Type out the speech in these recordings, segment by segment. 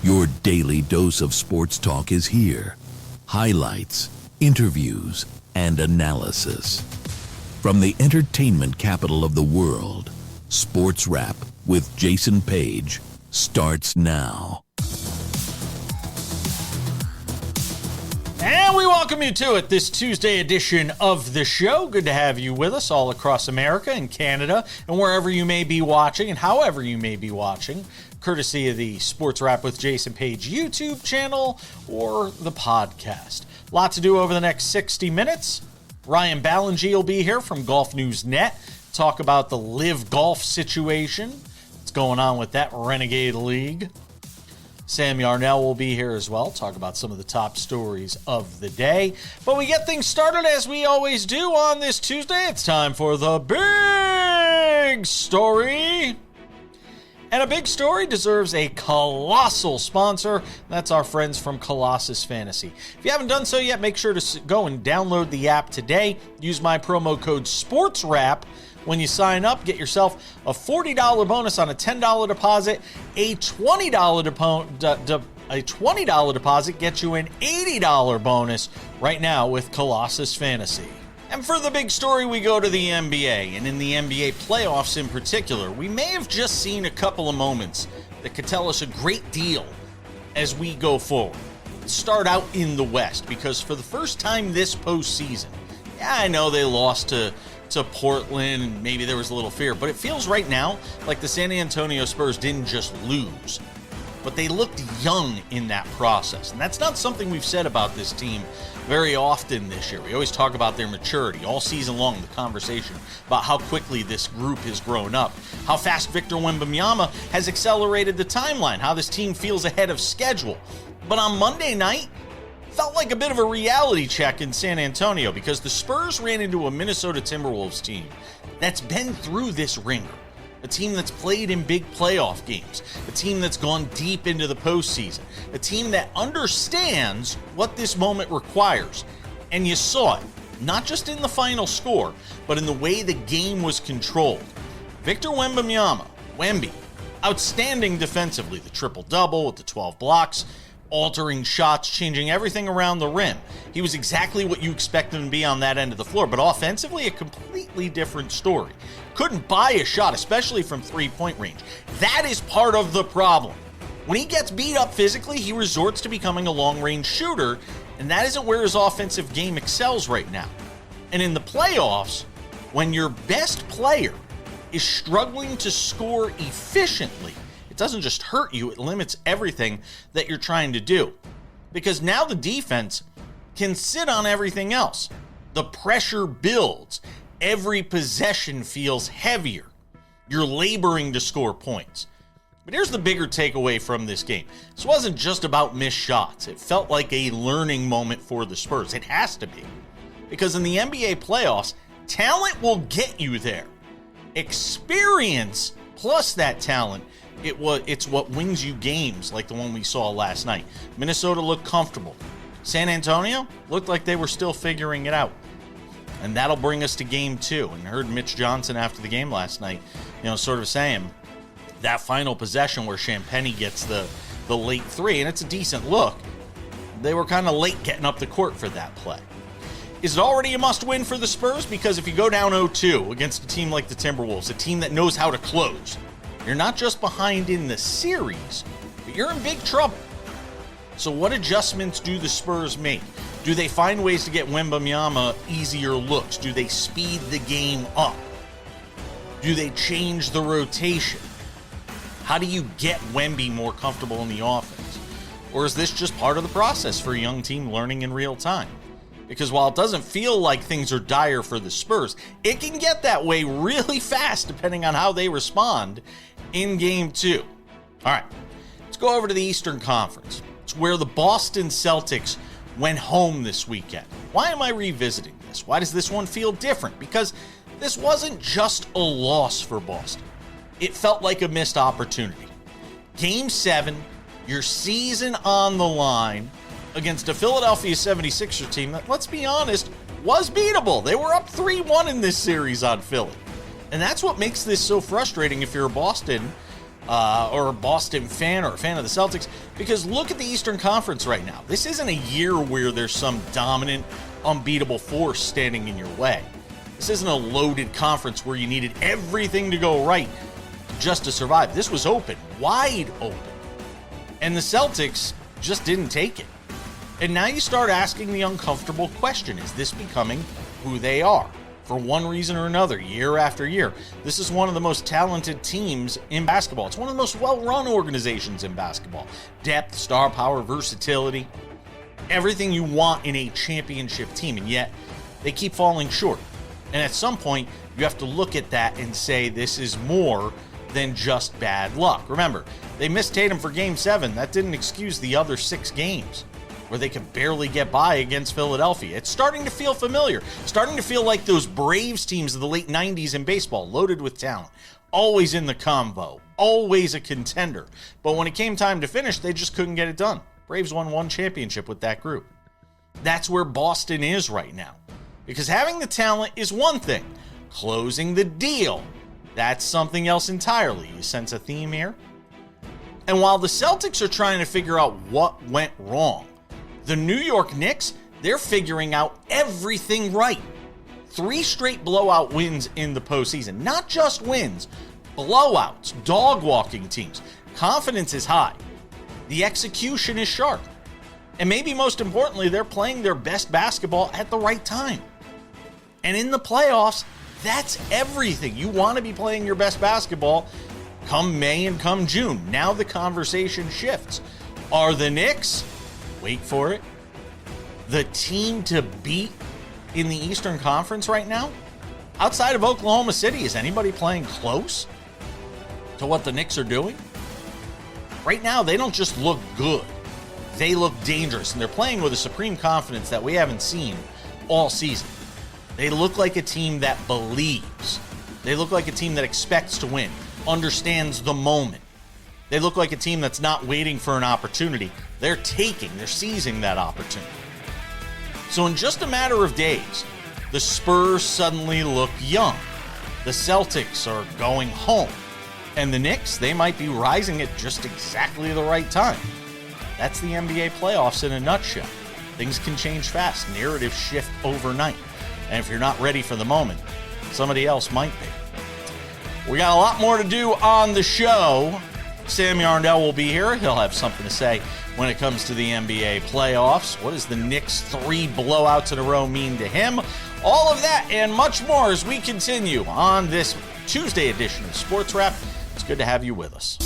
Your daily dose of sports talk is here. Highlights, interviews, and analysis. From the entertainment capital of the world, SportsWrap with Jason Page starts now. And we welcome you to it, this Tuesday edition of the show. Good to have you with us all across America and Canada and wherever you may be watching and however you may be watching, courtesy of the SportsWrap with Jason Page YouTube channel or the podcast. Lot to do over the next 60 minutes. Ryan Ballengee will be here from Golf News Net, talk about the LIV Golf situation, what's going on with that Renegade League. Sam Yarnell will be here as well, talk about some of the top stories of the day. But we get things started as we always do on this Tuesday. It's time for the big story. And a big story deserves a colossal sponsor. That's our friends from Colossus Fantasy. If you haven't done so yet, make sure to go and download the app today. Use my promo code SportsWrap. When you sign up, get yourself a $40 bonus on a $10 deposit. A $20 deposit gets you an $80 bonus right now with Colossus Fantasy. And for the big story, we go to the NBA. And in the NBA playoffs in particular, we may have just seen a couple of moments that could tell us a great deal as we go forward. Let's start out in the West, because for the first time this postseason, I know they lost to Portland, and maybe there was a little fear, but it feels right now like the San Antonio Spurs didn't just lose, but they looked young in that process. And that's not something we've said about this team very often this year. We always talk about their maturity all season long, the conversation about how quickly this group has grown up, how fast Victor Wembanyama has accelerated the timeline, how this team feels ahead of schedule. But on Monday night, felt like a bit of a reality check in San Antonio, because the Spurs ran into a Minnesota Timberwolves team that's been through this ringer, a team that's played in big playoff games, a team that's gone deep into the postseason, a team that understands what this moment requires. And you saw it, not just in the final score, but in the way the game was controlled. Victor Wembanyama, Wemby, outstanding defensively, the triple-double with the 12 blocks, altering shots, changing everything around the rim. He was exactly what you expect him to be on that end of the floor, but offensively, a completely different story. Couldn't buy a shot, especially from three-point range. That is part of the problem. When he gets beat up physically, he resorts to becoming a long-range shooter, and that isn't where his offensive game excels right now. And in the playoffs, when your best player is struggling to score efficiently, it doesn't just hurt you, it limits everything that you're trying to do. Because now the defense can sit on everything else. The pressure builds. Every possession feels heavier. You're laboring to score points. But here's the bigger takeaway from this game. This wasn't just about missed shots. It felt like a learning moment for the Spurs. It has to be. Because in the NBA playoffs, talent will get you there. Experience plus that talent, it's what wins you games like the one we saw last night. Minnesota looked comfortable. San Antonio looked like they were still figuring it out. And that'll bring us to game 2. And I heard Mitch Johnson after the game last night, sort of saying that final possession where Champagnie gets the late 3, and it's a decent look. They were kind of late getting up the court for that play. Is it already a must-win for the Spurs? Because if you go down 0-2 against a team like the Timberwolves, a team that knows how to close, you're not just behind in the series, but you're in big trouble. So what adjustments do the Spurs make? Do they find ways to get Wembanyama easier looks? Do they speed the game up? Do they change the rotation? How do you get Wemby more comfortable in the offense? Or is this just part of the process for a young team learning in real time? Because while it doesn't feel like things are dire for the Spurs, it can get that way really fast depending on how they respond in Game 2. All right, let's go over to the Eastern Conference. It's where the Boston Celtics went home this weekend. Why am I revisiting this? Why does this one feel different? Because this wasn't just a loss for Boston. It felt like a missed opportunity. Game 7, your season on the line against a Philadelphia 76er team that, let's be honest, was beatable. They were up 3-1 in this series on Philly. And that's what makes this so frustrating if you're Boston or a Boston fan or a fan of the Celtics, because look at the Eastern Conference right now. This isn't a year where there's some dominant, unbeatable force standing in your way. This isn't a loaded conference where you needed everything to go right just to survive. This was open, wide open. And the Celtics just didn't take it. And now you start asking the uncomfortable question, is this becoming who they are? For one reason or another, year after year. This is one of the most talented teams in basketball. It's one of the most well-run organizations in basketball. Depth, star power, versatility, everything you want in a championship team, and yet they keep falling short. And at some point, you have to look at that and say this is more than just bad luck. Remember, they missed Tatum for Game 7. That didn't excuse the other 6 games where they could barely get by against Philadelphia. It's starting to feel familiar, starting to feel like those Braves teams of the late 90s in baseball, loaded with talent, always in the combo, always a contender. But when it came time to finish, they just couldn't get it done. Braves won 1 championship with that group. That's where Boston is right now. Because having the talent is one thing. Closing the deal, that's something else entirely. You sense a theme here? And while the Celtics are trying to figure out what went wrong, the New York Knicks, they're figuring out everything right. 3 straight blowout wins in the postseason. Not just wins, blowouts, dog-walking teams. Confidence is high. The execution is sharp. And maybe most importantly, they're playing their best basketball at the right time. And in the playoffs, that's everything. You want to be playing your best basketball come May and come June. Now the conversation shifts. Are the Knicks, wait for it, the team to beat in the Eastern Conference right now? Outside of Oklahoma City, is anybody playing close to what the Knicks are doing? Right now, they don't just look good. They look dangerous, and they're playing with a supreme confidence that we haven't seen all season. They look like a team that believes. They look like a team that expects to win, understands the moment. They look like a team that's not waiting for an opportunity. They're seizing that opportunity. So in just a matter of days, the Spurs suddenly look young. The Celtics are going home. And the Knicks, they might be rising at just exactly the right time. That's the NBA playoffs in a nutshell. Things can change fast. Narratives shift overnight. And if you're not ready for the moment, somebody else might be. We got a lot more to do on the show. Sam Yarnell will be here. He'll have something to say when it comes to the NBA playoffs. What does the Knicks' 3 blowouts in a row mean to him? All of that and much more as we continue on this Tuesday edition of SportsWrap. It's good to have you with us.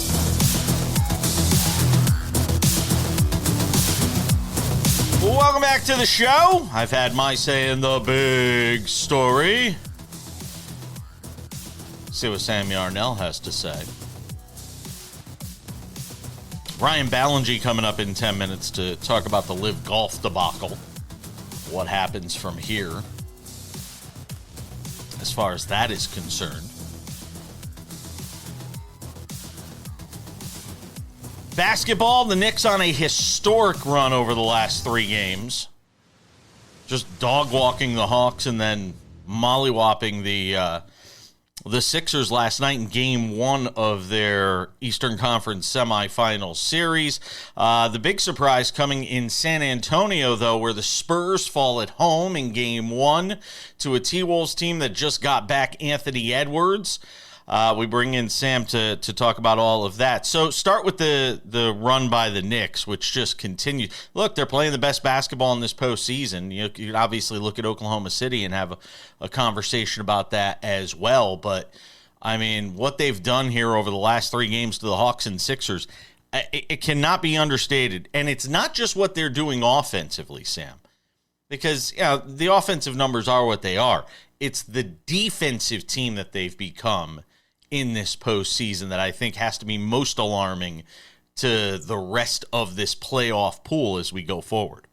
Welcome back to the show. I've had my say in the big story. See what Sam Yarnell has to say. Ryan Ballengee coming up in 10 minutes to talk about the LIV Golf debacle. What happens from here as far as that is concerned. Basketball, the Knicks on a historic run over the last 3 games. Just dog-walking the Hawks and then mollywopping the Sixers last night in Game 1 of their Eastern Conference semifinal series. The big surprise coming in San Antonio, though, where the Spurs fall at home in Game 1 to a T-Wolves team that just got back Anthony Edwards. We bring in Sam to talk about all of that. So start with the run by the Knicks, which just continues. Look, they're playing the best basketball in this postseason. You can obviously look at Oklahoma City and have a conversation about that as well. But, I mean, what they've done here over the last 3 games to the Hawks and Sixers, it cannot be understated. And it's not just what they're doing offensively, Sam, because the offensive numbers are what they are. It's the defensive team that they've become in this postseason that I think has to be most alarming to the rest of this playoff pool as we go forward.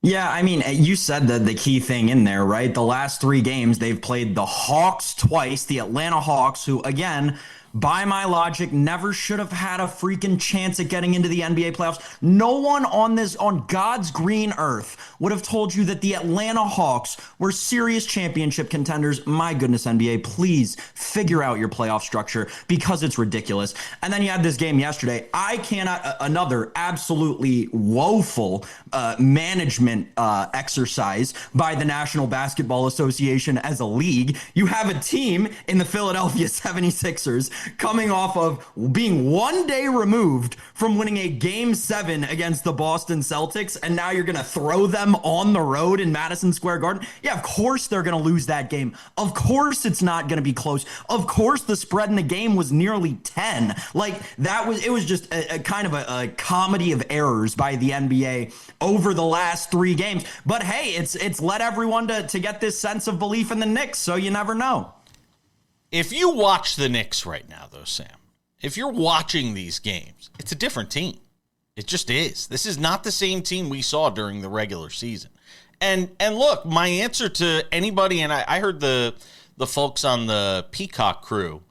Yeah, I mean, you said the key thing in there, right? The last 3 games, they've played the Hawks twice, the Atlanta Hawks, who, again, by my logic, never should have had a freaking chance at getting into the NBA playoffs. No one on God's green earth would have told you that the Atlanta Hawks were serious championship contenders. My goodness, NBA, please figure out your playoff structure because it's ridiculous. And then you had this game yesterday. I cannot, another absolutely woeful management exercise by the National Basketball Association as a league. You have a team in the Philadelphia 76ers coming off of being 1 day removed from winning a Game 7 against the Boston Celtics, and now you're going to throw them on the road in Madison Square Garden? Yeah, of course they're going to lose that game. Of course it's not going to be close. Of course the spread in the game was nearly 10. Like, it was just a kind of a comedy of errors by the NBA over the last 3 games. But hey, it's led everyone to get this sense of belief in the Knicks, so you never know. If you watch the Knicks right now, though, Sam, if you're watching these games, it's a different team. It just is. This is not the same team we saw during the regular season. And look, my answer to anybody, and I heard the folks on the Peacock crew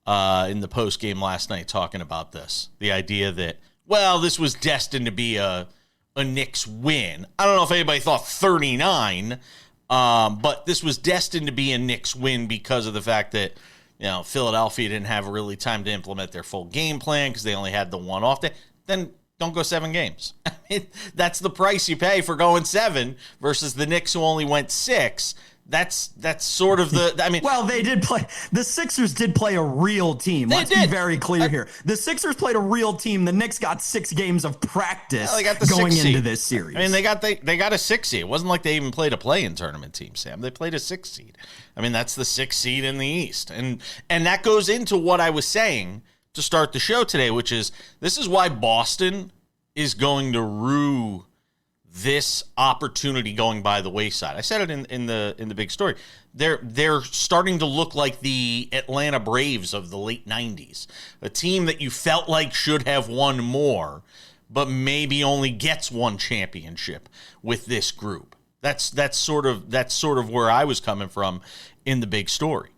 in the post game last night talking about this, the idea that, well, this was destined to be a Knicks win. I don't know if anybody thought 39. But this was destined to be a Knicks win because of the fact that, Philadelphia didn't have really time to implement their full game plan because they only had the one off day. Then don't go 7 games. I mean, that's the price you pay for going 7 versus the Knicks who only went 6. That's sort of well, they did play. The Sixers did play a real team. Let's be very clear here. The Sixers played a real team. The Knicks got 6 games of practice going into this series. I mean, they got a 6 seed. It wasn't like they even played a play-in tournament team, Sam. They played a 6 seed. I mean, that's the 6th seed in the East. And that goes into what I was saying to start the show today, which is this is why Boston is going to rue this opportunity going by the wayside. I said it in the big story. They're starting to look like the Atlanta Braves of the late 90s, a team that you felt like should have won more, but maybe only gets 1 championship with this group. That's sort of where I was coming from in the big story.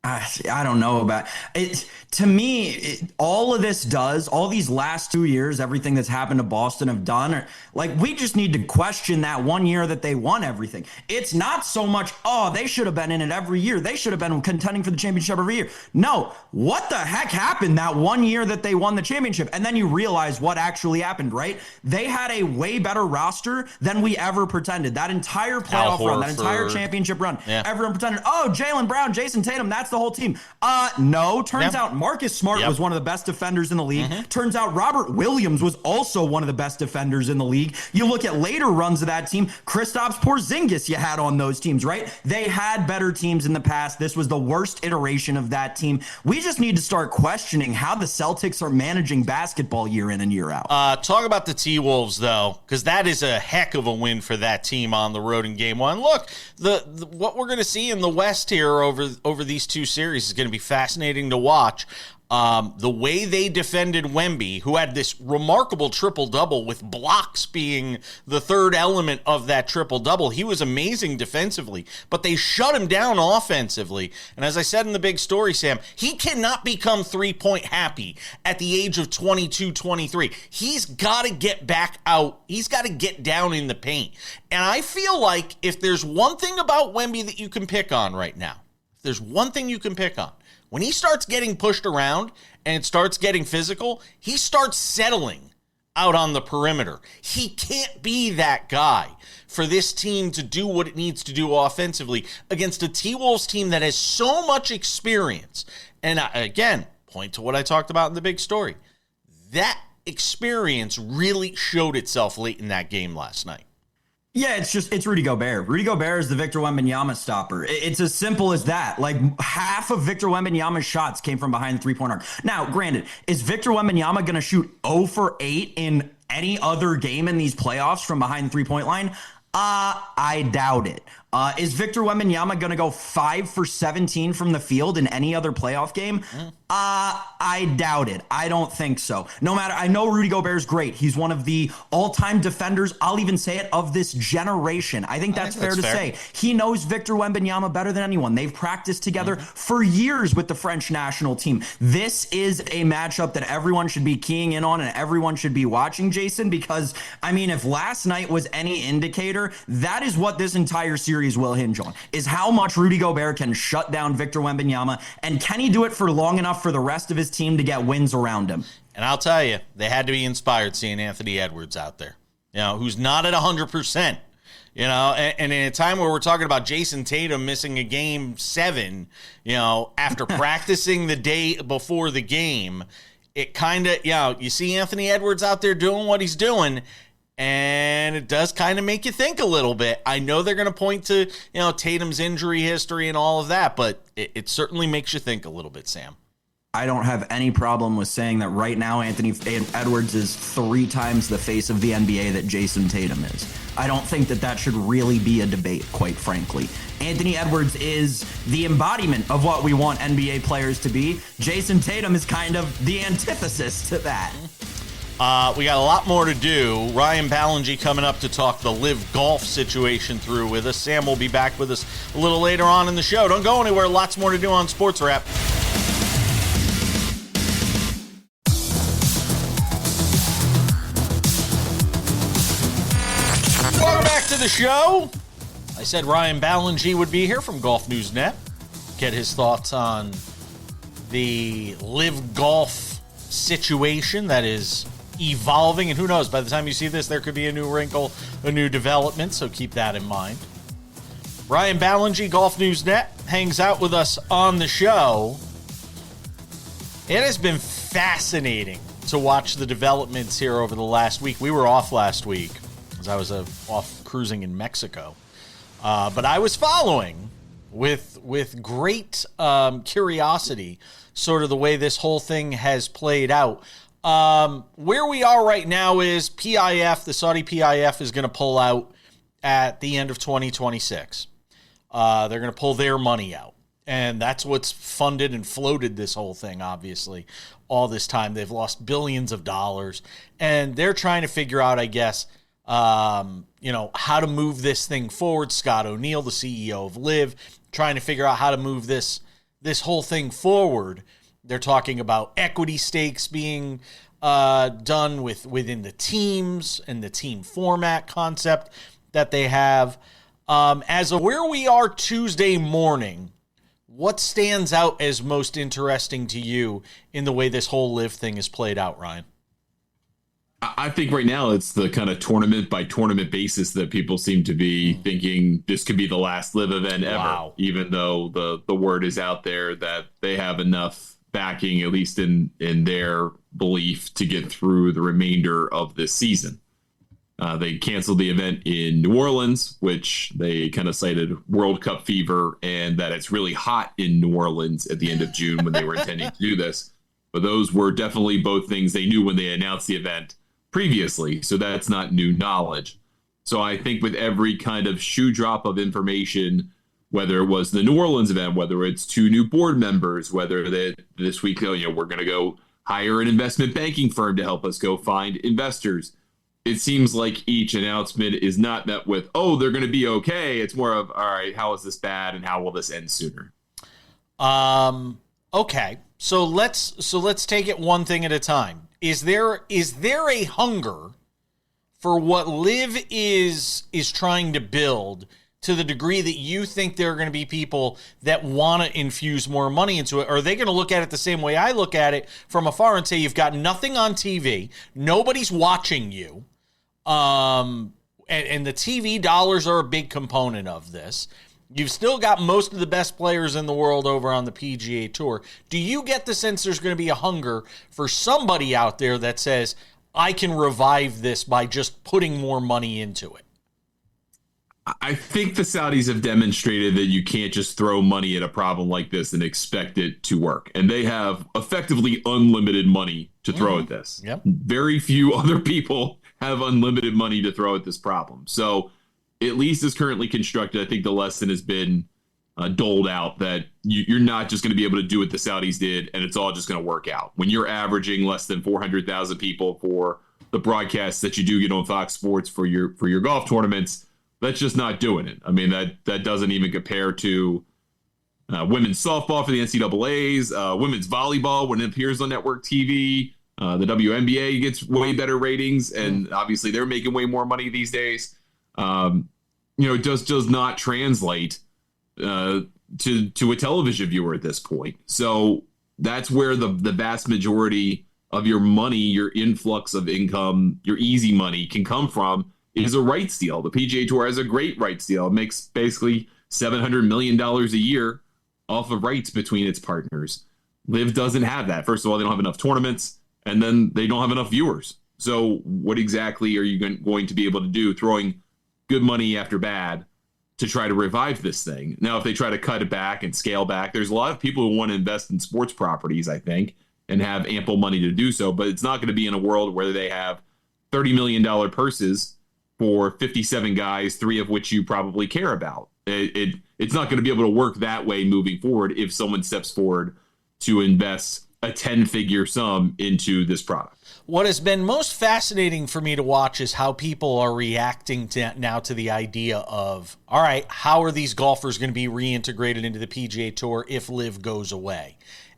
I don't know about it. To me, all of this all these last 2 years, everything that's happened to Boston have done, we just need to question that 1 year that they won everything. It's not so much, they should have been in it every year. They should have been contending for the championship every year. No, what the heck happened that 1 year that they won the championship? And then you realize what actually happened, right? They had a way better roster than we ever pretended. That entire playoff run, that entire championship run, everyone pretended, Jaylen Brown, Jason Tatum, that's the whole team. No, turns out Marcus Smart was one of the best defenders in the league. Turns out Robert Williams was also one of the best defenders in the league. You look at later runs of that team, Kristaps Porzingis you had on those teams, right? They had better teams in the past. This was the worst iteration of that team. We just need to start questioning how the Celtics are managing basketball year in and year out. Talk about the T-Wolves, though, because that is a heck of a win for that team on the road in Game 1. Look, what we're going to see in the West here over these 2 series is going to be fascinating to watch. The way they defended Wemby, who had this remarkable triple-double with blocks being the third element of that triple-double. He was amazing defensively, but they shut him down offensively. And as I said in the big story, Sam, he cannot become 3-point happy at the age of 22, 23. He's got to get back out. He's got to get down in the paint. And I feel like if there's one thing about Wemby that you can pick on right now, if there's one thing you can pick on, when he starts getting pushed around and it starts getting physical, he starts settling out on the perimeter. He can't be that guy for this team to do what it needs to do offensively against a T-Wolves team that has so much experience. And again, point to what I talked about in the big story. That experience really showed itself late in that game last night. Yeah, it's Rudy Gobert. Rudy Gobert is the Victor Wembanyama stopper. It's as simple as that. Like, half of Victor Wembanyama's shots came from behind the three-point arc. Now, granted, is Victor Wembanyama going to shoot 0 for 8 in any other game in these playoffs from behind the three-point line? I doubt it. Is Victor Wembanyama going to go 5 for 17 from the field in any other playoff game? I doubt it. I don't think so. No matter, I know Rudy Gobert's great. He's one of the all-time defenders, I'll even say it, of this generation. I think that's fair to say. He knows Victor Wembanyama better than anyone. They've practiced together for years with the French national team. This is a matchup that everyone should be keying in on and everyone should be watching, Jason, because, I mean, if last night was any indicator, that is what this entire series will hinge on, is how much Rudy Gobert can shut down Victor Wembanyama, and can he do it for long enough for the rest of his team to get wins around him? And I'll tell you, they had to be inspired seeing Anthony Edwards out there, who's not at 100%. And in a time where we're talking about Jason Tatum missing a game 7, after practicing the day before the game, it kind of, you see Anthony Edwards out there doing what he's doing, and it does kind of make you think a little bit. I know they're going to point to, Tatum's injury history and all of that, but it certainly makes you think a little bit, Sam. I don't have any problem with saying that right now Anthony Edwards is 3 times the face of the NBA that Jason Tatum is. I don't think that should really be a debate, quite frankly. Anthony Edwards is the embodiment of what we want NBA players to be. Jason Tatum is kind of the antithesis to that. We got a lot more to do. Ryan Ballengee coming up to talk the LIV Golf situation through with us. Sam will be back with us a little later on in the show. Don't go anywhere. Lots more to do on SportsWrap. Welcome back to the show. I said Ryan Ballengee would be here from Golf News Net. Get his thoughts on the LIV Golf situation that is evolving. And who knows, by the time you see this, there could be a new wrinkle, a new development. So keep that in mind. Ryan Ballengee, Golf News Net, hangs out with us on the show. It has been fascinating to watch the developments here over the last week. We were off last week because I was off cruising in Mexico. But I was following with great curiosity sort of the way this whole thing has played out. Where we are right now is PIF, the Saudi PIF, is going to pull out at the end of 2026. They're going to pull their money out. And that's what's funded and floated this whole thing, obviously, all this time. They've lost billions of dollars. And they're trying to figure out, I guess, how to move this thing forward. Scott O'Neill, the CEO of LIV, trying to figure out how to move this whole thing forward. They're talking about equity stakes being done within the teams and the team format concept that they have. As of where we are Tuesday morning, what stands out as most interesting to you in the way this whole LIV thing is played out, Ryan? I think right now it's the kind of tournament by tournament basis that people seem to be thinking this could be the last LIV event ever, Wow. Even though the word is out there that they have enough backing, at least in their belief, to get through the remainder of this season. They canceled the event in New Orleans, which they kind of cited World Cup fever and that it's really hot in New Orleans at the end of June when they were intending to do this. But those were definitely both things they knew when they announced the event previously. So that's not new knowledge. So I think with every kind of shoe drop of information, whether it was the New Orleans event, whether it's 2 new board members, whether that this week, we're going to go hire an investment banking firm to help us go find investors. It seems like each announcement is not met with, oh, they're going to be okay. It's more of, all right, how is this bad and how will this end sooner? Okay. So let's take it one thing at a time. Is there a hunger for what LIV is trying to build to the degree that you think there are going to be people that want to infuse more money into it? Or are they going to look at it the same way I look at it from afar and say, you've got nothing on TV, nobody's watching you, and the TV dollars are a big component of this. You've still got most of the best players in the world over on the PGA Tour. Do you get the sense there's going to be a hunger for somebody out there that says, I can revive this by just putting more money into it? I think the Saudis have demonstrated that you can't just throw money at a problem like this and expect it to work. And they have effectively unlimited money to throw at this. Yep. Very few other people have unlimited money to throw at this problem. So at least as currently constructed, I think the lesson has been doled out that you're not just going to be able to do what the Saudis did and it's all just going to work out. When you're averaging less than 400,000 people for the broadcasts that you do get on Fox Sports for your golf tournaments, that's just not doing it. I mean, that doesn't even compare to women's softball for the NCAAs, women's volleyball when it appears on network TV. The WNBA gets way better ratings, and obviously they're making way more money these days. It does not translate to a television viewer at this point. So that's where the vast majority of your money, your influx of income, your easy money can come from is a rights deal. The PGA Tour has a great rights deal. It makes basically $700 million a year off of rights between its partners. LIV doesn't have that. First of all, they don't have enough tournaments, and then they don't have enough viewers. So what exactly are you going to be able to do throwing good money after bad to try to revive this thing? Now, if they try to cut it back and scale back, there's a lot of people who want to invest in sports properties, I think, and have ample money to do so. But it's not going to be in a world where they have $30 million purses for 57 guys, 3 of which you probably care about. It's not going to be able to work that way moving forward if someone steps forward to invest a 10-figure sum into this product. What has been most fascinating for me to watch is how people are reacting now to the idea of, all right, how are these golfers going to be reintegrated into the PGA Tour if LIV goes away?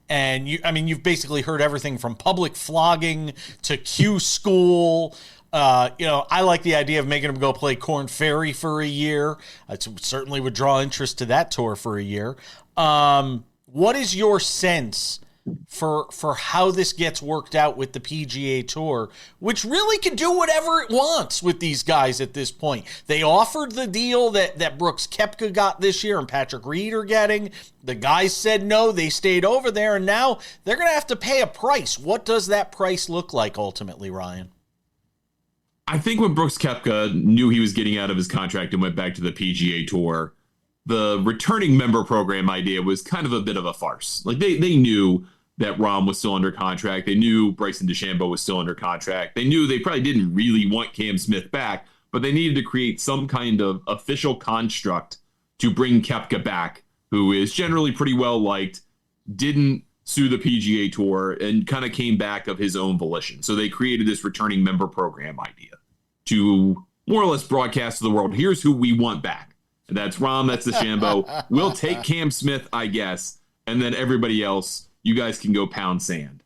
And you've basically heard everything from public flogging to Q school. I like the idea of making them go play Korn Ferry for a year. It certainly would draw interest to that tour for a year. What is your sense for how this gets worked out with the PGA Tour, which really can do whatever it wants with these guys at this point? They offered the deal that Brooks Koepka got this year and Patrick Reed are getting. The guys said no, they stayed over there, and now they're going to have to pay a price. What does that price look like ultimately, Ryan? I think when Brooks Koepka knew he was getting out of his contract and went back to the PGA Tour, the returning member program idea was kind of a bit of a farce. Like they knew that Rahm was still under contract. They knew Bryson DeChambeau was still under contract. They knew they probably didn't really want Cam Smith back, but they needed to create some kind of official construct to bring Koepka back, who is generally pretty well liked, didn't sue the PGA Tour, and kind of came back of his own volition. So they created this returning member program idea to more or less broadcast to the world, here's who we want back. And that's Rahm, that's DeChambeau. We'll take Cam Smith, I guess, and then everybody else, you guys can go pound sand.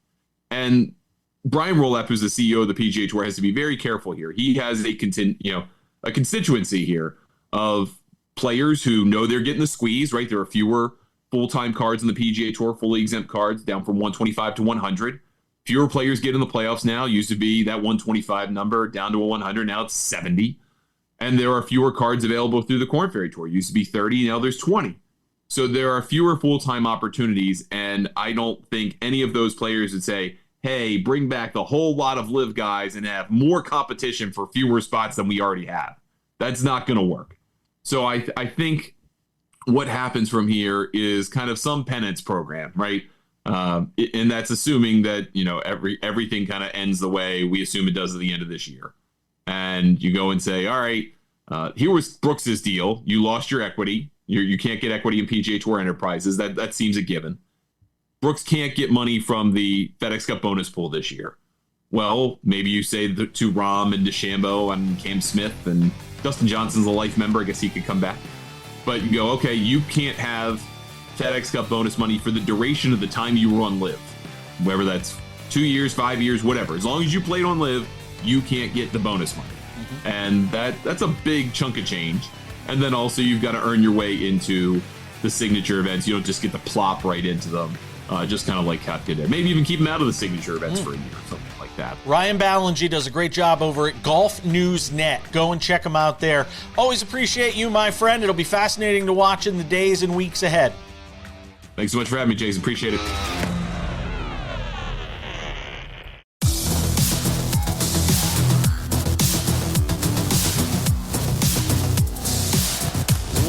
And Brian Rolep, who's the CEO of the PGA Tour, has to be very careful here. He has a constituency here of players who know they're getting the squeeze, right? There are fewer full-time cards in the PGA Tour, fully exempt cards, down from 125 to 100. Fewer players get in the playoffs now. Used to be that 125 number down to a 100. Now it's 70. And there are fewer cards available through the Korn Ferry Tour. Used to be 30. Now there's 20. So there are fewer full-time opportunities. And I don't think any of those players would say, hey, bring back the whole lot of LIV guys and have more competition for fewer spots than we already have. That's not going to work. So I think what happens from here is kind of some penance program, right? And that's assuming that, everything kind of ends the way we assume it does at the end of this year. And you go and say, all right, here was Brooks's deal. You lost your equity. You can't get equity in PGA Tour Enterprises. That seems a given. Brooks can't get money from the FedEx Cup bonus pool this year. Well, maybe you say to Rahm and DeChambeau and Cam Smith, and Dustin Johnson's a life member. I guess he could come back. But you go, okay, you can't have FedEx Cup bonus money for the duration of the time you were on LIV. Whether that's 2 years, 5 years, whatever. As long as you played on LIV, you can't get the bonus money. Mm-hmm. And that's a big chunk of change. And then also you've got to earn your way into the signature events. You don't just get to plop right into them, just kind of like Koepka did. Maybe even keep them out of the signature events for a year or something like that. Ryan Ballengee does a great job over at Golf News Net. Go and check him out there. Always appreciate you, my friend. It'll be fascinating to watch in the days and weeks ahead. Thanks so much for having me, Jason. Appreciate it.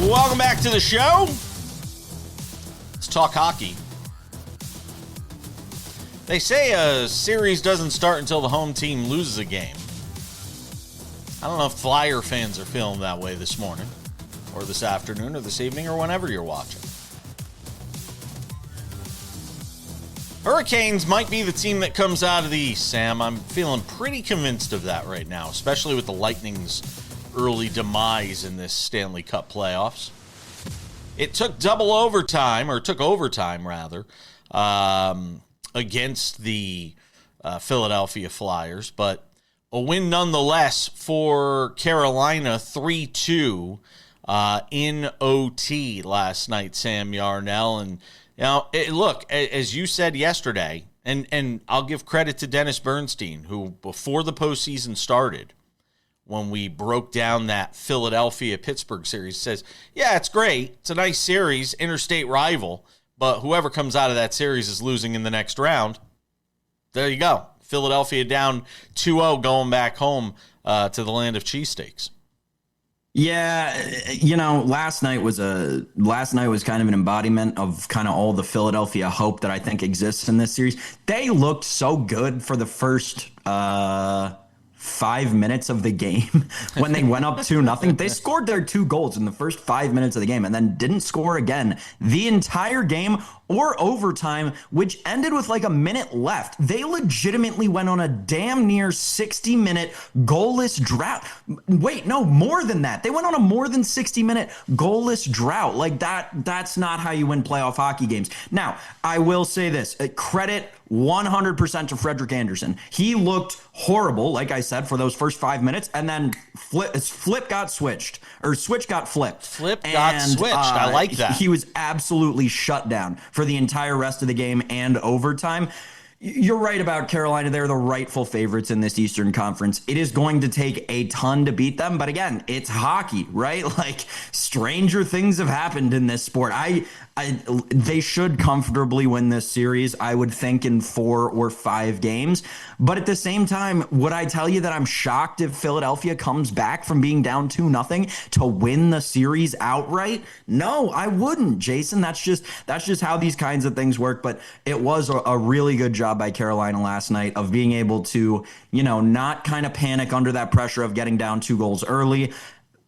Welcome back to the show. Let's talk hockey. They say a series doesn't start until the home team loses a game. I don't know if Flyer fans are feeling that way this morning or this afternoon or this evening or whenever you're watching. Hurricanes might be the team that comes out of the East, Sam. I'm feeling pretty convinced of that right now, especially with the Lightning's early demise in this Stanley Cup playoffs. It took overtime, against the Philadelphia Flyers, but a win nonetheless for Carolina, 3-2 in OT last night, Sam Yarnell. And, look, as you said yesterday, and I'll give credit to Dennis Bernstein, who before the postseason started, when we broke down that Philadelphia-Pittsburgh series, says, yeah, it's great. It's a nice series, interstate rival, but whoever comes out of that series is losing in the next round. There you go. Philadelphia down 2-0 going back home to the land of cheesesteaks. Yeah, last night was kind of an embodiment of kind of all the Philadelphia hope that I think exists in this series. They looked so good for the first 5 minutes of the game when they went up 2-0. They scored their 2 goals in the first 5 minutes of the game and then didn't score again the entire game or overtime, which ended with like a minute left. They legitimately went on a damn near 60-minute goalless drought. Wait, no, more than that. They went on a more than 60-minute goalless drought. Like that's not how you win playoff hockey games. Now, I will say this, credit 100% to Frederik Andersen. He looked horrible, like I said, for those first 5 minutes, and then switch got flipped. I like that. He was absolutely shut down for the entire rest of the game and overtime. You're right about Carolina. They're the rightful favorites in this Eastern Conference. It is going to take a ton to beat them. But again, it's hockey, right? Like, stranger things have happened in this sport. They should comfortably win this series, I would think, in 4 or 5 games. But at the same time, would I tell you that I'm shocked if Philadelphia comes back from being down 2-0 to win the series outright? No, I wouldn't, Jason. That's just how these kinds of things work. But it was a really good job by Carolina last night of being able to, not kind of panic under that pressure of getting down 2 goals early.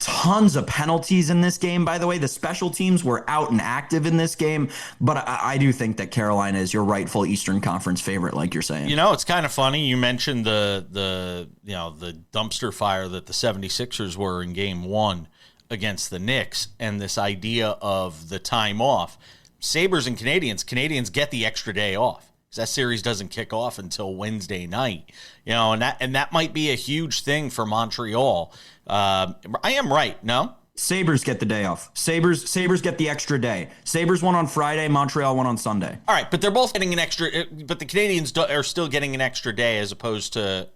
Tons of penalties in this game, by the way. The special teams were out and active in this game, but I do think that Carolina is your rightful Eastern Conference favorite, like you're saying. It's kind of funny. You mentioned the dumpster fire that the 76ers were in game 1 against the Knicks and this idea of the time off. Sabres and Canadians get the extra day off. That series doesn't kick off until Wednesday night, and that might be a huge thing for Montreal. I am right, no? Sabres get the day off. Sabres get the extra day. Sabres won on Friday, Montreal won on Sunday. All right, but they're both getting an extra, but the Canadians are still getting an extra day as opposed to,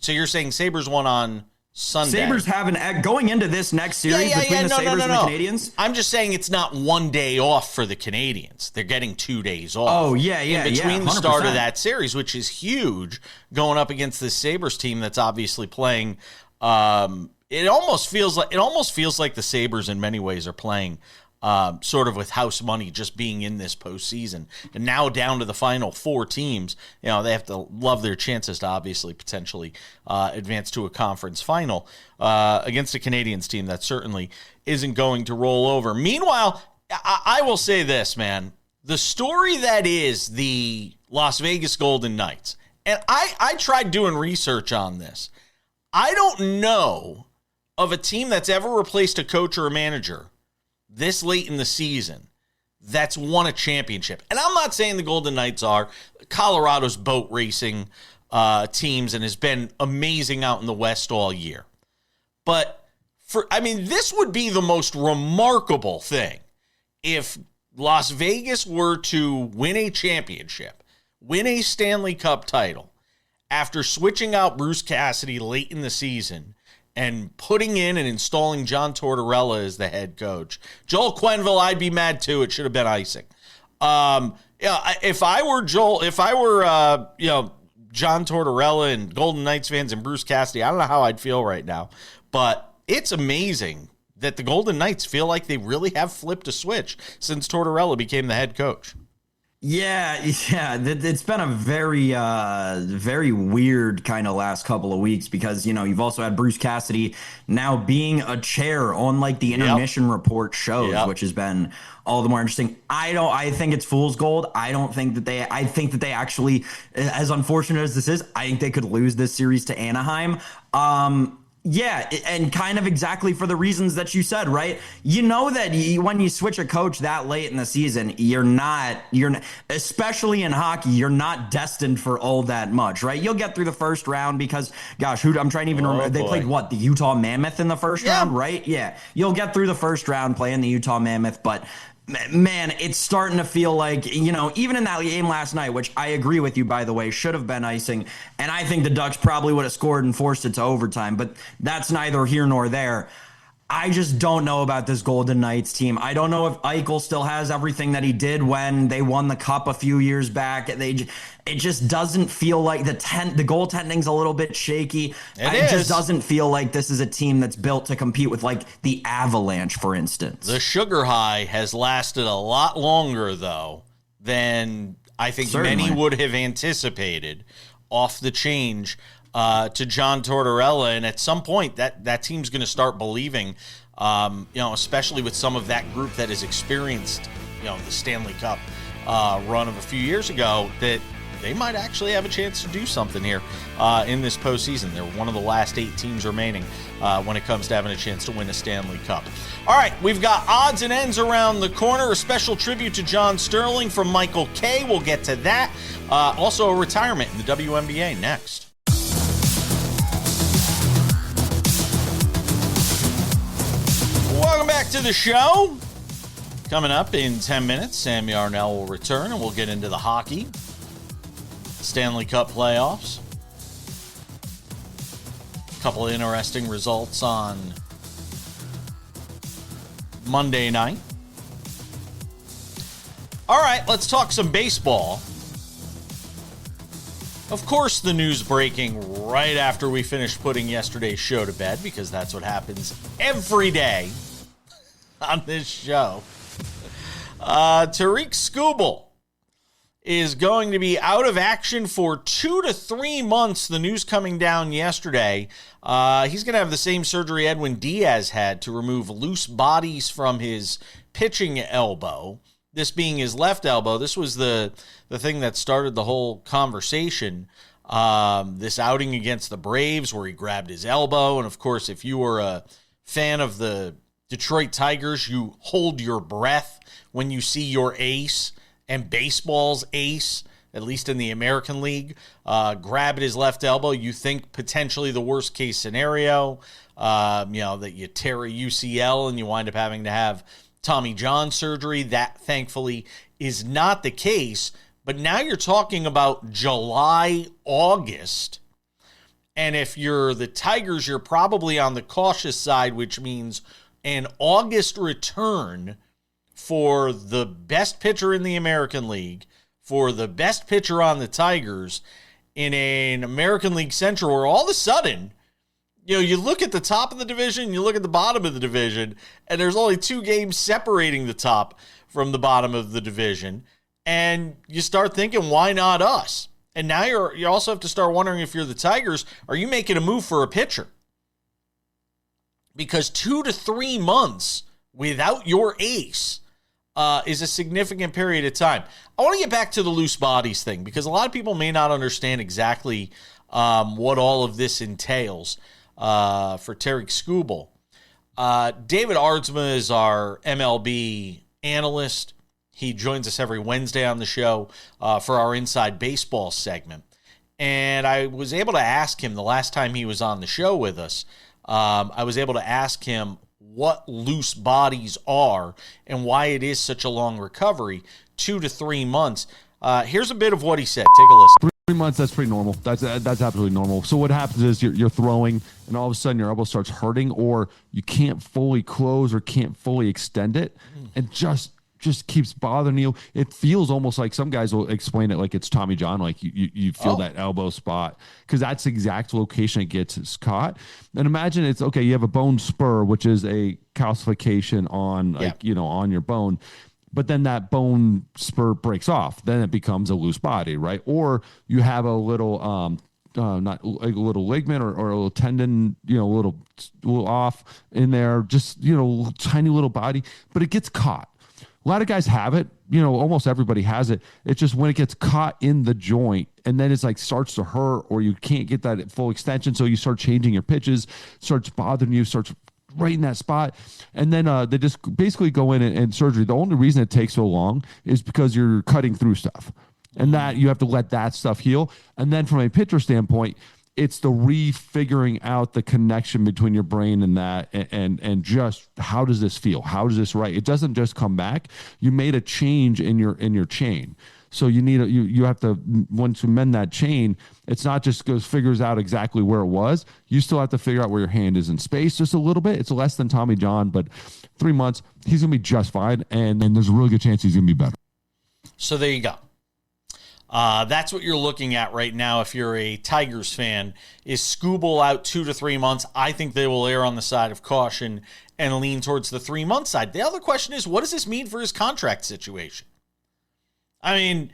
so you're saying Sabres won on Sunday. Sabres have going into this next series between the Sabres and the Canadians. I'm just saying it's not 1 day off for the Canadians. They're getting 2 days off. Oh, yeah. In between the start of that series, which is huge, going up against this Sabres team that's obviously playing. It almost feels like the Sabres in many ways are playing sort of with house money, just being in this postseason, and now down to the final 4 teams. They have to love their chances to obviously potentially advance to a conference final against a Canadians team that certainly isn't going to roll over. Meanwhile, I will say this, man, the story that is the Las Vegas Golden Knights, and I tried doing research on this. I don't know of a team that's ever replaced a coach or a manager this late in the season that's won a championship. And I'm not saying the Golden Knights are. Colorado's boat racing teams and has been amazing out in the West all year. But this would be the most remarkable thing if Las Vegas were to win a championship, win a Stanley Cup title, after switching out Bruce Cassidy late in the season and putting in and installing John Tortorella as the head coach. Joel Quenneville, I'd be mad too. It should have been icing. If I were John Tortorella and Golden Knights fans and Bruce Cassidy, I don't know how I'd feel right now. But it's amazing that the Golden Knights feel like they really have flipped a switch since Tortorella became the head coach. Yeah, it's been a very weird kind of last couple of weeks because, you've also had Bruce Cassidy now being a chair on like the intermission report shows, which has been all the more interesting. I think it's fool's gold. I think that they actually, as unfortunate as this is, I think they could lose this series to Anaheim. Yeah, and kind of exactly for the reasons that you said, right? You know that when you switch a coach that late in the season, you're not, especially in hockey, you're not destined for all that much, right? You'll get through the first round because, gosh, I'm trying to even remember. They played what, the Utah Mammoth in the first round, right? Yeah, you'll get through the first round playing the Utah Mammoth, but man, it's starting to feel like, even in that game last night, which I agree with you, by the way, should have been icing. And I think the Ducks probably would have scored and forced it to overtime, but that's neither here nor there. I just don't know about this Golden Knights team. I don't know if Eichel still has everything that he did when they won the cup a few years back. It just doesn't feel like the goaltending's a little bit shaky. It just doesn't feel like this is a team that's built to compete with like the Avalanche, for instance. The sugar high has lasted a lot longer, though, than I think many would have anticipated off the change to John Tortorella, and at some point that team's going to start believing, especially with some of that group that has experienced, the Stanley Cup run of a few years ago, that they might actually have a chance to do something here in this postseason. They're one of the last 8 teams remaining when it comes to having a chance to win a Stanley Cup. All right, we've got odds and ends around the corner. A special tribute to John Sterling from Michael K. We'll get to that. Also a retirement in the WNBA next. Welcome back to the show. Coming up in 10 minutes, Sam Yarnell will return, and we'll get into the hockey. Stanley Cup playoffs. A couple of interesting results on Monday night. All right, let's talk some baseball. Of course, the news breaking right after we finished putting yesterday's show to bed, because that's what happens every day on this show. Tarik Skubal is going to be out of action for 2 to 3 months. The news coming down yesterday. He's going to have the same surgery Edwin Diaz had to remove loose bodies from his pitching elbow. This being his left elbow. This was the thing that started the whole conversation. This outing against the Braves where he grabbed his elbow. And, of course, if you were a fan of the Detroit Tigers, you hold your breath when you see your ace and baseball's ace, at least in the American League, grab at his left elbow. You think potentially the worst case scenario, that you tear a UCL and you wind up having to have Tommy John surgery. That thankfully is not the case. But now you're talking about July, August. And if you're the Tigers, you're probably on the cautious side, which means an August return for the best pitcher in the American League, for the best pitcher on the Tigers in an American League Central, where all of a sudden, you look at the top of the division, you look at the bottom of the division, and there's only 2 games separating the top from the bottom of the division. And you start thinking, why not us? And now you also have to start wondering, if you're the Tigers, are you making a move for a pitcher? Because 2 to 3 months without your ace is a significant period of time. I want to get back to the loose bodies thing, because a lot of people may not understand exactly what all of this entails for Tarik Skubal. David Aardsma is our MLB analyst. He joins us every Wednesday on the show for our Inside Baseball segment. And I was able to ask him the last time he was on the show with us, I was able to ask him what loose bodies are and why it is such a long recovery, 2 to 3 months. Here's a bit of what he said. Take a listen. 3 months, that's pretty normal. That's absolutely normal. So what happens is you're throwing, and all of a sudden your elbow starts hurting, or you can't fully close or can't fully extend it, and just keeps bothering you. It feels almost like, some guys will explain it like it's Tommy John, like you feel that elbow spot, because that's the exact location it gets caught. And imagine it's, okay, you have a bone spur, which is a calcification on on your bone. but then that bone spur breaks off. Then it becomes a loose body, right? Or you have a little, not like a little ligament or a little tendon, a little off in there, just, tiny little body, but it gets caught. A lot of guys have it, almost everybody has it. It's just when it gets caught in the joint and then it's like starts to hurt or you can't get that full extension. So you start changing your pitches, starts bothering you, starts right in that spot. And then they just basically go in and surgery. The only reason it takes so long is because you're cutting through stuff and that you have to let that stuff heal. And then from a pitcher standpoint, it's the refiguring out the connection between your brain and that, and just how does this feel? How does this right? It doesn't just come back. You made a change in your chain. So you have to, once you mend that chain, it's not just figures out exactly where it was. You still have to figure out where your hand is in space just a little bit. It's less than Tommy John, but 3 months, he's going to be just fine. And there's a really good chance he's going to be better. So there you go. That's what you're looking at right now if you're a Tigers fan. Is Skubal out 2 to 3 months? I think they will err on the side of caution and lean towards the 3-month side. The other question is, what does this mean for his contract situation? I mean,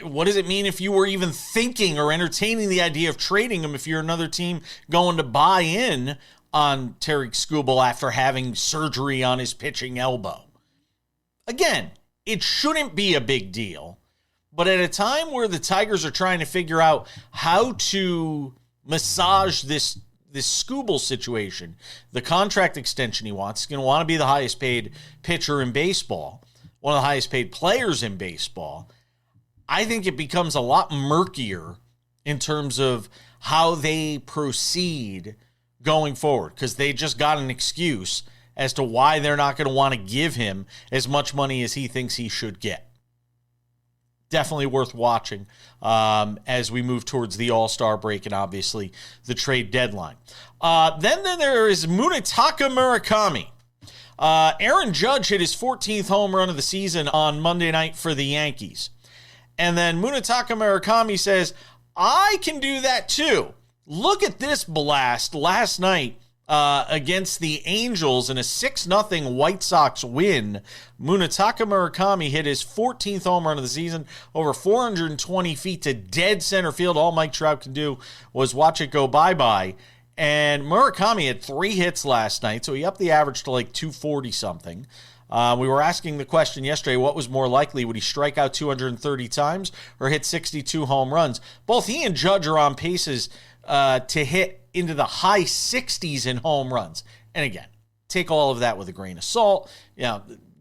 what does it mean if you were even thinking or entertaining the idea of trading him if you're another team going to buy in on Tarik Skubal after having surgery on his pitching elbow? Again, it shouldn't be a big deal. But at a time where the Tigers are trying to figure out how to massage this Skubal situation, the contract extension he wants, he's going to want to be the highest paid pitcher in baseball, one of the highest paid players in baseball. I think it becomes a lot murkier in terms of how they proceed going forward, because they just got an excuse as to why they're not going to want to give him as much money as he thinks he should get. Definitely worth watching as we move towards the All-Star break and obviously the trade deadline. Then there is Munetaka Murakami. Aaron Judge hit his 14th home run of the season on Monday night for the Yankees. And then Munetaka Murakami says, I can do that too. Look at this blast last night against the Angels in a 6-0 White Sox win. Munetaka Murakami hit his 14th home run of the season, over 420 feet to dead center field. All Mike Trout can do was watch it go bye-bye. And Murakami had 3 hits last night, so he upped the average to like 240-something. We were asking the question yesterday, what was more likely? Would he strike out 230 times or hit 62 home runs? Both he and Judge are on paces to hit into the high 60s in home runs. And again, take all of that with a grain of salt.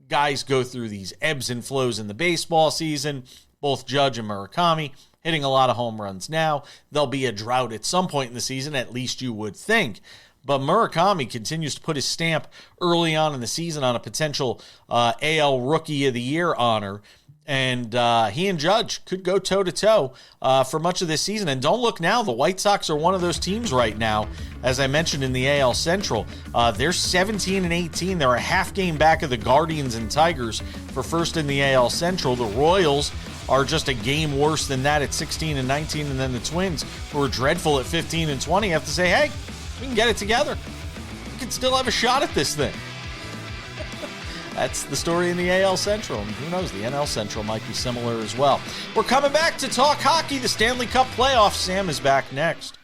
Guys go through these ebbs and flows in the baseball season. Both Judge and Murakami hitting a lot of home runs now. There'll be a drought at some point in the season, at least you would think. But Murakami continues to put his stamp early on in the season on a potential AL Rookie of the Year honor. And he and Judge could go toe-to-toe for much of this season. And don't look now, the White Sox are one of those teams right now, as I mentioned in the AL Central. They're 17-18. They're a half game back of the Guardians and Tigers for first in the AL Central. The Royals are just a game worse than that at 16-19. And then the Twins, who are dreadful at 15-20, have to say, hey, we can get it together. We can still have a shot at this thing. That's the story in the AL Central. And who knows, the NL Central might be similar as well. We're coming back to talk hockey, the Stanley Cup playoffs. Sam is back next.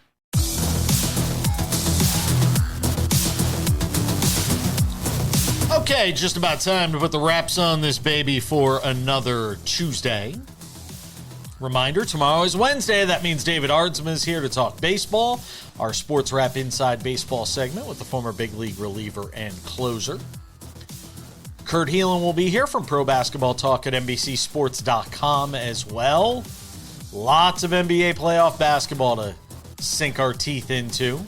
Okay, just about time to put the wraps on this baby for another Tuesday. Reminder, tomorrow is Wednesday. That means David Ardsma is here to talk baseball. Our SportsWrap Inside Baseball segment with the former big league reliever and closer. Kurt Heelan will be here from Pro Basketball Talk at NBCSports.com as well. Lots of NBA playoff basketball to sink our teeth into.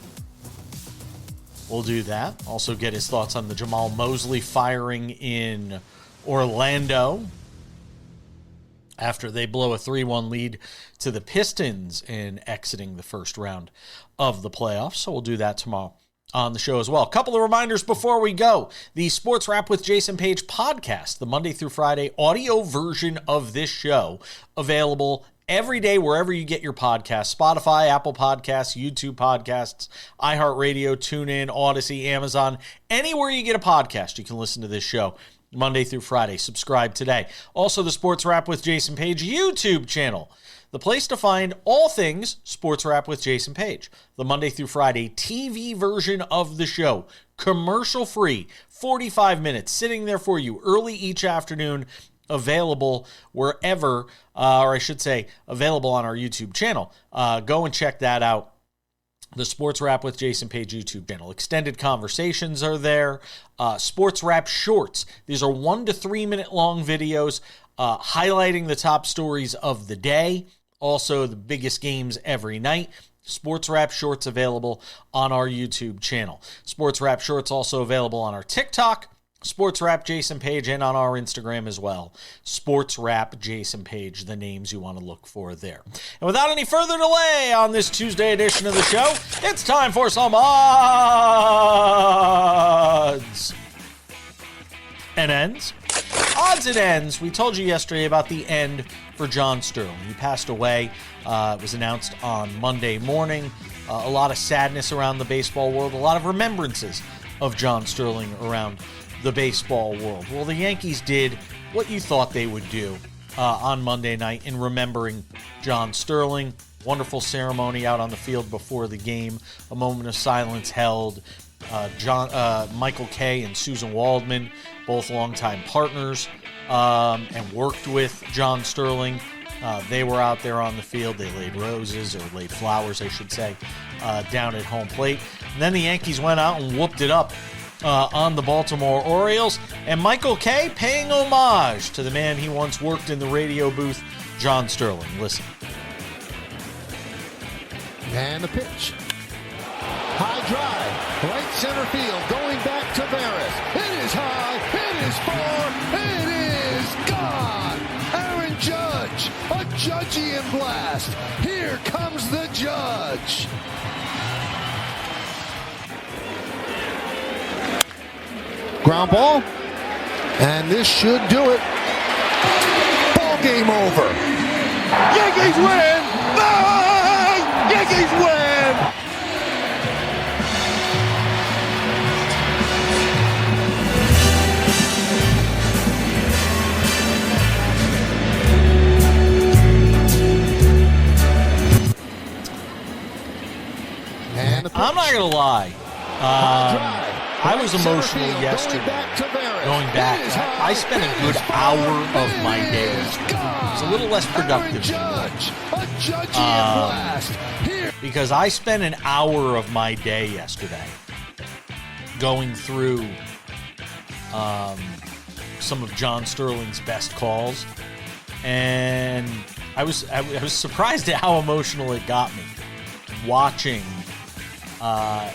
We'll do that. Also get his thoughts on the Jamal Mosley firing in Orlando after they blow a 3-1 lead to the Pistons in exiting the first round of the playoffs. So we'll do that tomorrow on the show as well. A couple of reminders before we go. The Sports Wrap with Jason Page podcast, the Monday through Friday audio version of this show, available every day wherever you get your podcasts. Spotify, Apple Podcasts, YouTube Podcasts, iHeartRadio, TuneIn, Odyssey, Amazon. Anywhere you get a podcast, you can listen to this show Monday through Friday. Subscribe today. Also, the Sports Wrap with Jason Page YouTube channel, the place to find all things Sports Wrap with Jason Page. The Monday through Friday TV version of the show, commercial-free, 45 minutes, sitting there for you early each afternoon, available wherever, or I should say, available on our YouTube channel. Go and check that out. The Sports Wrap with Jason Page YouTube channel. Extended conversations are there. Sports Wrap Shorts. These are 1 to 3 minute long videos highlighting the top stories of the day. Also, the biggest games every night. Sports Wrap Shorts available on our YouTube channel. Sports Wrap Shorts also available on our TikTok. Sports Wrap Jason Page, and on our Instagram as well. Sports Wrap Jason Page, the names you want to look for there. And without any further delay on this Tuesday edition of the show, it's time for some odds and ends. Odds and ends. We told you yesterday about the end for John Sterling. He passed away. It was announced on Monday morning. A lot of sadness around the baseball world. A lot of remembrances of John Sterling around the baseball world. Well, the Yankees did what you thought they would do on Monday night in remembering John Sterling. Wonderful ceremony out on the field before the game. A moment of silence held. Michael Kay and Susan Waldman, both longtime partners, and worked with John Sterling. They were out there on the field. They laid roses, or laid flowers, I should say, down at home plate. And then the Yankees went out and whooped it up on the Baltimore Orioles, and Michael Kay paying homage to the man he once worked in the radio booth, John Sterling. Listen. And the pitch. High drive, right center field, going back to Barris. It is high, it is far, it is gone. Aaron Judge, a Judgian blast. Here comes the Judge. Ground ball, and this should do it. Ball game over. Yankees win! Bang! Yankees win! I'm not going to lie. I was emotional yesterday. Going back, I spent a good hour of my day yesterday. It's a little less productive because I spent an hour of my day yesterday going through some of John Sterling's best calls, and I was surprised at how emotional it got me watching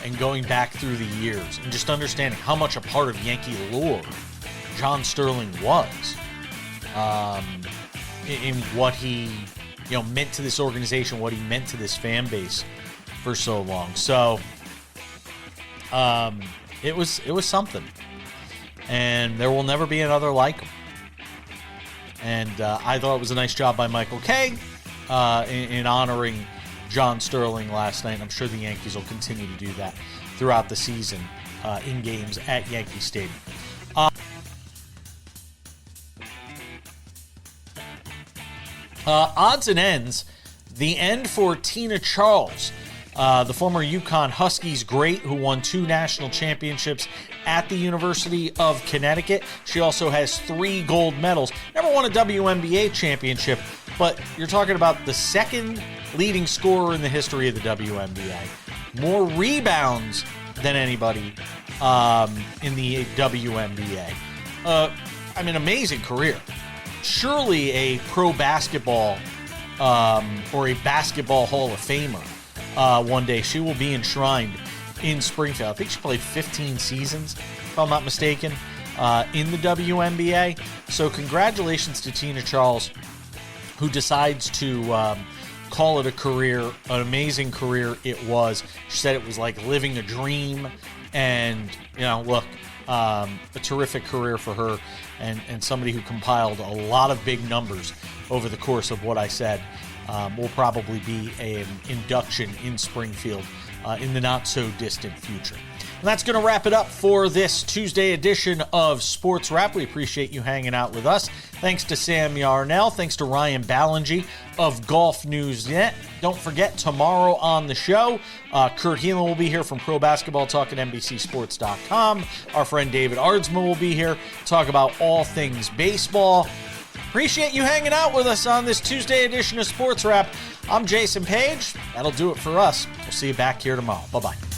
and going back through the years and just understanding how much a part of Yankee lore John Sterling was, in what he meant to this organization, what he meant to this fan base for so long. So it was something, and there will never be another like him. And I thought it was a nice job by Michael Kay in honoring John Sterling last night. I'm sure the Yankees will continue to do that throughout the season in games at Yankee Stadium. Odds and ends. The end for Tina Charles, the former UConn Huskies great who won 2 national championships at the University of Connecticut. She also has 3 gold medals. Never won a WNBA championship, but you're talking about the second leading scorer in the history of the WNBA. More rebounds than anybody in the WNBA. Amazing career. Surely a pro basketball or a basketball Hall of Famer one day. She will be enshrined in Springfield. I think she played 15 seasons, if I'm not mistaken, in the WNBA. So congratulations to Tina Charles, who decides to call it a career, an amazing career it was. She said it was like living a dream, and look, a terrific career for her, and somebody who compiled a lot of big numbers over the course of what I said. Will probably be an induction in Springfield in the not so distant future. And that's going to wrap it up for this Tuesday edition of Sports Wrap. We appreciate you hanging out with us. Thanks to Sam Yarnell. Thanks to Ryan Ballengee of Golf News Net. Don't forget, tomorrow on the show, Kurt Heelan will be here from Pro Basketball Talk at NBCSports.com. Our friend David Ardsma will be here to talk about all things baseball. Appreciate you hanging out with us on this Tuesday edition of Sports Wrap. I'm Jason Page. That'll do it for us. We'll see you back here tomorrow. Bye-bye.